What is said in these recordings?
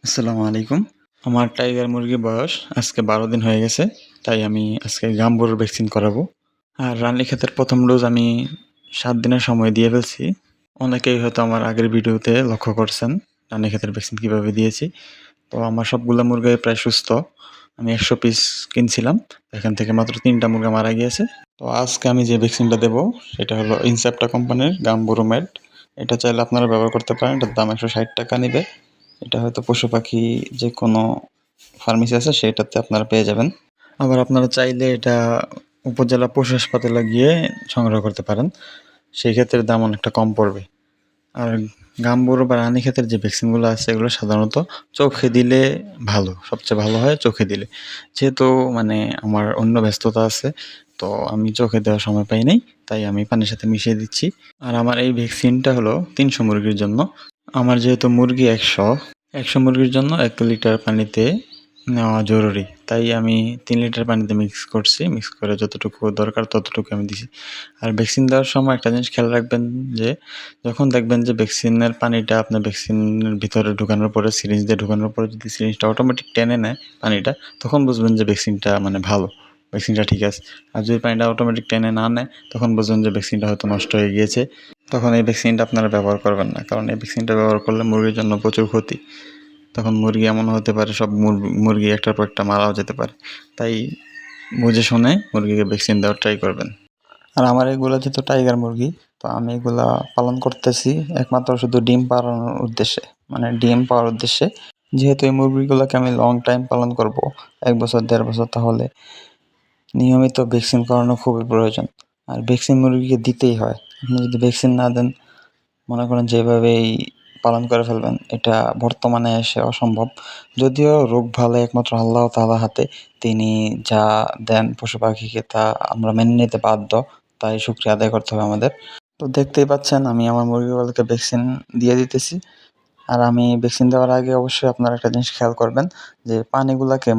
আসসালামু আলাইকুম। আমার টাইগার মুরগির বয়স আজকে ১২ দিন হয়ে গেছে। তাই আমি আজকে গাম্বুর ভ্যাকসিন করাবো। আর রানীক্ষেতের ১ম ডোজ আমি ৭ দিনের সময় দিয়ে ফেলছি। অনেকেই হয়তো আমার আগের ভিডিওতে লক্ষ্য করছেন রানীক্ষেতের ভ্যাকসিন কীভাবে দিয়েছি। তো আমার সবগুলা মুরগাই প্রায় সুস্থ। আমি ১০০ পিস কিনছিলাম। এখান থেকে মাত্র ৩টা মুরগা মারা গিয়েছে। তো আজকে আমি যে ভ্যাকসিনটা দেবো সেটা হলো ইনসেপ্টা কোম্পানির গাম্বুরোমেড। এটা চাইলে আপনারা ব্যবহার করতে পারেন। এটার দাম ১৬০ টাকা নিবে। এটা হয়তো পশু পাখি যে কোনো ফার্মেসি আছে সেটাতে আপনারা পেয়ে যাবেন। আবার আপনারা চাইলে এটা উপজেলা পশু হাসপাতালে গিয়ে সংগ্রহ করতে পারেন। সেই ক্ষেত্রে দাম অনেকটা কম পড়বে। আর গাম্বুর বা রানীক্ষেতের যে ভ্যাকসিনগুলো আছে এগুলো সাধারণত চোখে দিলে ভালো, সবচেয়ে ভালো হয় চোখে দিলে। যেহেতু আমার অন্য ব্যস্ততা আছে, তো আমি চোখে দেওয়ার সময় পাই নাই, তাই আমি পানির সাথে মিশিয়ে দিচ্ছি। আর আমার এই ভ্যাকসিনটা হলো ৩০০ মুরগির জন্য। আমার যেহেতু মুরগি ১০০ মুরগির জন্য ১ লিটার পানিতে নেওয়া জরুরি। তাই আমি ৩ লিটার পানিতে মিক্স করছি। মিক্স করে যতটুকু দরকার ততটুকু আমি দিছি। আর ভ্যাকসিন দেওয়ার সময় একটা জিনিস খেয়াল রাখবেন যে, যখন দেখবেন যে ভ্যাকসিনের পানিটা আপনার ভ্যাকসিনের ভিতরে ঢোকানোর পরে, সিরিঞ্জ দিয়ে ঢোকানোর পরে যদি সিরিঞ্জটা অটোমেটিক টেনে নেয় পানিটা, তখন বুঝবেন যে ভ্যাকসিনটা ভালো, ভ্যাকসিনটা ঠিক আছে। আর যদি পানিটা অটোমেটিক টেনে না নেয়, তখন বুঝবেন যে ভ্যাকসিনটা হয়তো নষ্ট হয়ে গিয়েছে। তখন এই ভ্যাকসিনটা আপনারা ব্যবহার করবেন না। কারণ এই ভ্যাকসিনটা ব্যবহার করলে মুরগির জন্য প্রচুর ক্ষতি। তখন মুরগি এমন হতে পারে সব মুরগি একটার পর একটা মারাও যেতে পারে। তাই বুঝে শুনে মুরগিকে ভ্যাকসিন দেওয়ার ট্রাই করবেন। আর আমার এগুলো যেহেতু টাইগার মুরগি, তো আমি এগুলা পালন করতেছি একমাত্র শুধু ডিম পাড়ানোর উদ্দেশ্যে, ডিম পাওয়ার উদ্দেশ্যে। যেহেতু এই মুরগিগুলোকে আমি লং টাইম পালন করব, ১ বছর ১.৫ বছর, তাহলে নিয়মিত ভ্যাকসিন করানো খুবই প্রয়োজন। আর ভ্যাকসিন মুরগিকে দিতেই হয়। আপনি যদি ভ্যাকসিন না দেন, মনে করেন যেভাবেই পালন করে ফেলবেন, এটা বর্তমানে এসে অসম্ভব। যদিও রোগ ভালো একমাত্র আল্লাহ তাআলার হাতে। তিনি যা দেন পশু পাখিকে তা আমরা মেনে নিতে বাধ্য। তাই শুকরিয়া আদায় করতে হবে আমাদের। তো দেখতেই পাচ্ছেন আমি আমার মুরগিগুলোকে ভ্যাকসিন দিয়ে দিতেছি। আর আমি ভ্যাকসিন দেওয়ার আগে অবশ্যই আপনারা একটা জিনিস খেয়াল করবেন যে পানিগুলাকে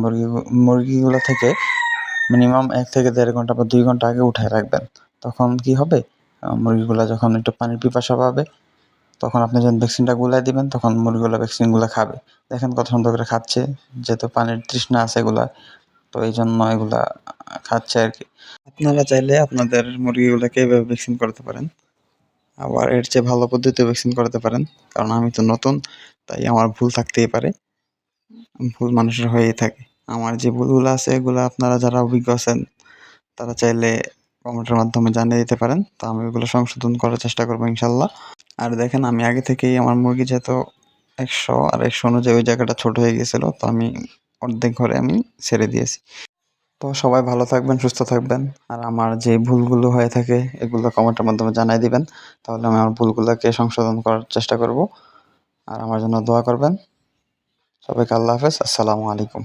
মুরগিগুলো থেকে মিনিমাম ১ থেকে ১.৫ ঘন্টা বা ২ ঘন্টা আগে উঠায় রাখবেন। তখন কি হবে? মুরগিগুলা যখন একটু পানির পিপাসা পাবে, তখন আপনি যখন ভ্যাকসিনটা গুলায় দিবেন, তখন মুরগিগুলা ভ্যাকসিনগুলা খাবে। দেখেন কত সুন্দর করে খাচ্ছে, যেহেতু পানির তৃষ্ণা আছে এগুলার, তো এইজন্য এগুলা খাচ্ছে আরকি। আপনারা চাইলে আপনাদের মুরগিগুলাকে এভাবে ভ্যাকসিন করাতে পারেন। আবার এর চেয়ে ভালো পদ্ধতিতে ভ্যাকসিন করাতে পারেন। কারণ আমি তো নতুন, তাই আমার ভুল থাকতেই পারে। ভুল মানুষের হয়েই থাকে। আমার যে ভুলগুলো আছে এগুলা আপনারা যারা অভিজ্ঞ আছেন, তারা চাইলে কমেন্টের মাধ্যমে জানিয়ে দিতে পারেন। তো আমি ওগুলো সংশোধন করার চেষ্টা করব ইনশাআল্লাহ। আর দেখেন আমি আগে থেকেই আমার মুরগি যেহেতু ১০০ আর ১০০ অনুযায়ী ওই জায়গাটা ছোট হয়ে গিয়েছিল, তো আমি অর্ধেক ঘরে আমি ছেড়ে দিয়েছি। তো সবাই ভালো থাকবেন, সুস্থ থাকবেন। আর আমার যে ভুলগুলো হয়ে থাকে এগুলো কমেন্টের মাধ্যমে জানাই দিবেন। তাহলে আমি আমার ভুলগুলোকে সংশোধন করার চেষ্টা করব। আর আমার জন্য দোয়া করবেন। সবাইকে আল্লাহ হাফেজ। আসসালামু আলাইকুম।